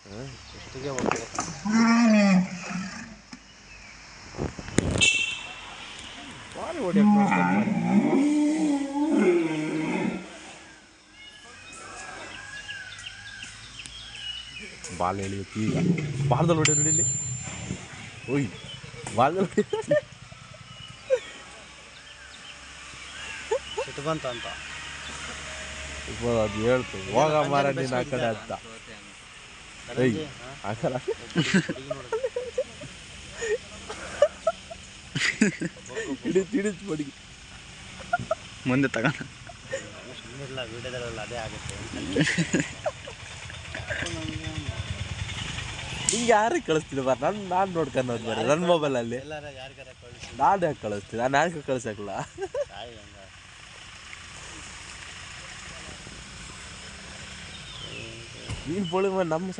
ಎಷ್ಟಿಗೆ ಹೋಗ್ಬೇಕು ಬಾರಿ ಹೊಡಿಯಕ್ಕೆ ನೋಡ್ತಾರೆ ಬಾಲ್ ಎಳಿಯುತ್ತೆ ಈಗ ಬಾಲ್ದಲ್ಲಿ ಹೊಡಿಯೋದು ನೋಡಿ ಇಲ್ಲಿ ಓಯ್ ಬಾಲ್ದಲ್ಲಿ ಸಿಟ್ಟು ಬಂತ ಅಂತ ಅದು ಹೇಳ್ತು ಹೋಗ ಮಾರ ನೀನು ಆ ಕಡೆ ಅಂತ ಹಾಕಲ್ಲ ಹಿಡಿದು ಬಡಿಗೆ ಮುಂದೆ ತಗೋಣ ಸುಮ್ಮನಿಲ್ಲ ವಿಡಿಯೋದಲ್ಲ ಅದೇ ಆಗುತ್ತೆ ನಿಂಗೆ ಯಾರಿಗೆ ಕಳಿಸ್ತೀನಿ ಬರ ನಾನು ನೋಡ್ಕೊಂಡು ಬರ ನನ್ನ ಮೊಬೈಲಲ್ಲಿ ನಾನು ಯಾಕೆ ಕಳಿಸ್ತೀನಿ ನಾನು ಯಾಕೆ ಕಳ್ಸಕ್ಕಲ್ಲ ನೀನು ಪೊಳಿ ನಮ್ಮ